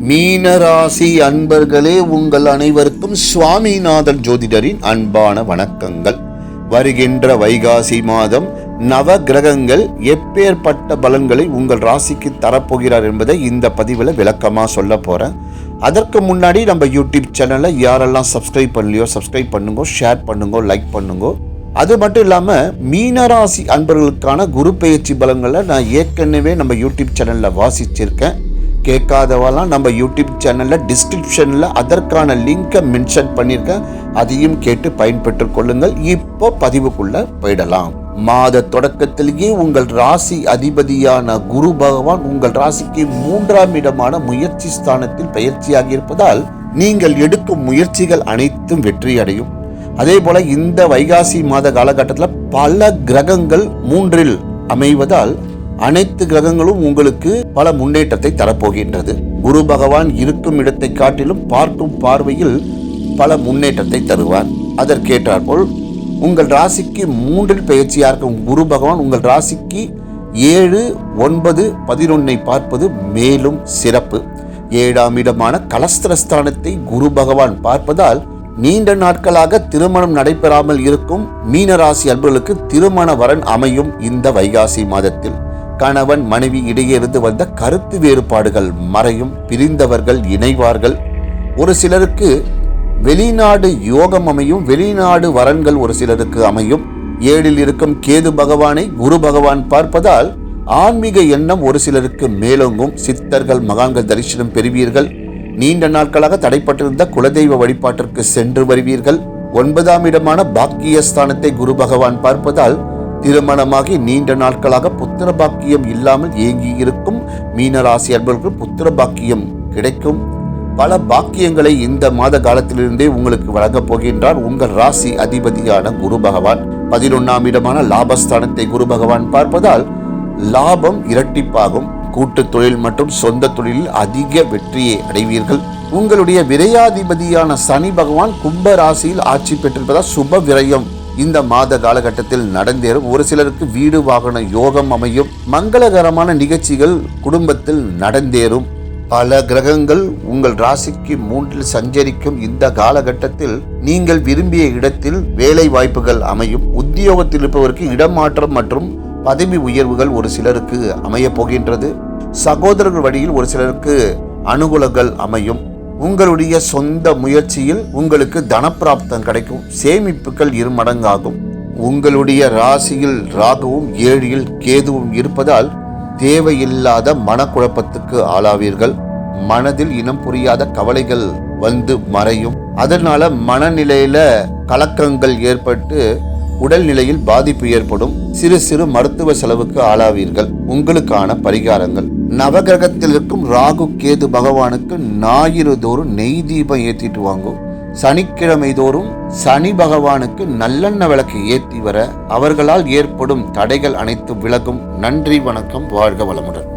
மீனராசி அன்பர்களே, உங்கள் அனைவருக்கும் சுவாமிநாதன் ஜோதிடரின் அன்பான வணக்கங்கள். வருகின்ற வைகாசி மாதம் நவ கிரகங்கள் எப்பேற்பட்ட பலன்களை உங்கள் ராசிக்கு தரப்போகிறார் என்பதை இந்த பதிவில் விளக்கமாக சொல்ல போகிறேன். அதற்கு முன்னாடி நம்ம யூடியூப் சேனலை யாரெல்லாம் சப்ஸ்கிரைப் பண்ணலையோ சப்ஸ்கிரைப் பண்ணுங்க, ஷேர் பண்ணுங்க, லைக் பண்ணுங்க. அது மட்டும் இல்லாமல் மீனராசி அன்பர்களுக்கான குரு பெயர்ச்சி பலன்களை நான் ஏற்கனவே நம்ம யூடியூப் சேனலில் வாசிச்சிருக்கேன். கேட்காதவெல்லாம் நம்ம யூடியூப் சேனலில் டிஸ்கிரிப்ஷனில் அதற்கான லிங்கை மென்ஷன் பண்ணியிருக்கேன். அதையும் கேட்டு பயன்பெற்று கொள்ளுங்கள். இப்போ பதிவுக்குள்ள போயிடலாம். மாத தொடக்கத்திலேயே உங்கள் ராசி அதிபதியான குரு பகவான் உங்கள் ராசிக்கு 3ஆம் இடமான முயற்சி ஸ்தானத்தில் பயிற்சியாகி இருப்பதால் நீங்கள் எடுக்கும் முயற்சிகள் அனைத்தும் வெற்றி அடையும். அதே போல இந்த வைகாசி மாத காலகட்டத்தில் பல கிரகங்கள் 3இல் அமைவதால் அனைத்து கிரகங்களும் உங்களுக்கு பல முன்னேற்றத்தை தரப்போகின்றது. குரு பகவான் இருக்கும் இடத்தை காட்டிலும் பார்க்கும் பார்வையில் பல முன்னேற்றத்தை தருவார். அதற்கேற்றாற்போல் உங்கள் ராசிக்கு 3இல் பயிற்சியாக இருக்கும் குரு பகவான் உங்கள் ராசிக்கு 7, 9, 11 பார்ப்பது மேலும் சிறப்பு. 7ஆம் இடமான கலஸ்திரஸ்தானத்தை குரு பகவான் பார்ப்பதால் நீண்ட நாட்களாக திருமணம் நடைபெறாமல் இருக்கும் மீனராசி அன்பர்களுக்கு திருமண வரன் அமையும். இந்த வைகாசி மாதத்தில் கணவன் மனைவி இடையே இருந்து வந்த கருத்து வேறுபாடுகள் மறையும், பிரிந்தவர்கள் இணைவார்கள். ஒரு சிலருக்கு வெளிநாடு யோகம் அமையும், வெளிநாடு வரன்கள் ஒரு சிலருக்கு அமையும். 7இல் இருக்கும் கேது பகவானை குரு பகவான் பார்ப்பதால் ஆன்மீக எண்ணம் ஒரு சிலருக்கு மேலோங்கும். சித்தர்கள் மகான்கள் தரிசனம் பெறுவீர்கள். நீண்ட நாட்களாக தடைப்பட்டிருந்த குலதெய்வ வழிபாட்டிற்கு சென்று வருவீர்கள். 9ஆம் இடமான பாக்கியஸ்தானத்தை குரு பகவான் பார்ப்பதால் திருமணமாகி நீண்ட நாட்களாக புத்திர பாக்கியம் இல்லாமல் ஏங்கி இருக்கும் மீனராசி அன்பர்களுக்கு புத்திர பாக்கியம் கிடைக்கும். பல பாக்கியங்களை இந்த மாத காலத்திலிருந்தே உங்களுக்கு வழங்கப் போகின்றார் உங்கள் ராசி அதிபதியான குரு பகவான். 11ஆம் இடமான லாபஸ்தானத்தை குரு பகவான் பார்ப்பதால் லாபம் இரட்டிப்பாகும். கூட்டு தொழில் மற்றும் சொந்த தொழிலில் அதிக வெற்றியை அடைவீர்கள். உங்களுடைய விரையாதிபதியான சனி பகவான் கும்ப ராசியில் ஆட்சி பெற்றிருப்பதால் சுப விரயம் இந்த மாத காலகட்டத்தில் நடந்தேறும். ஒரு சிலருக்கு வீடு வாகன யோகம் அமையும். மங்களகரமான நிகழ்ச்சிகள் குடும்பத்தில் நடந்தேறும். பல கிரகங்கள் உங்கள் ராசிக்கு 3இல் சஞ்சரிக்கும் இந்த காலகட்டத்தில் நீங்கள் விரும்பிய இடத்தில் வேலை வாய்ப்புகள் அமையும். உத்தியோகத்தில் இருப்பவருக்கு இடமாற்றம் மற்றும் பதவி உயர்வுகள் ஒரு சிலருக்கு அமைய போகின்றது. சகோதரர்கள் வழியில் ஒரு சிலருக்கு அனுகூலங்கள் அமையும். உங்களுடைய சொந்த முயற்சியில் உங்களுக்கு தனப்பிராப்தம் கிடைக்கும். சேமிப்புகள் 2 மடங்காகும். உங்களுடைய ராசியில் ராகுவும் 7இல் கேதுவும் இருப்பதால் தேவையில்லாத மனக்குழப்பத்துக்கு ஆளாவீர்கள். மனதில் இனம் புரியாத கவலைகள் வந்து மறையும். அதனால மனநிலையில கலக்கங்கள் ஏற்பட்டு உடல்நிலையில் பாதிப்பு ஏற்படும். சிறு சிறு மருத்துவ செலவுக்கு ஆளாவீர்கள். உங்களுக்கான பரிகாரங்கள்: நவகிரகத்தில் இருக்கும் ராகு கேது பகவானுக்கு ஞாயிறு தோறும் நெய் தீபம் ஏற்றிட்டு வாங்கும். சனிக்கிழமை தோறும் சனி பகவானுக்கு நல்லெண்ணெய் விளக்கு ஏற்றி வர அவர்களால் ஏற்படும் தடைகள் அனைத்தும் விலகும். நன்றி, வணக்கம், வாழ்க வளமுடன்.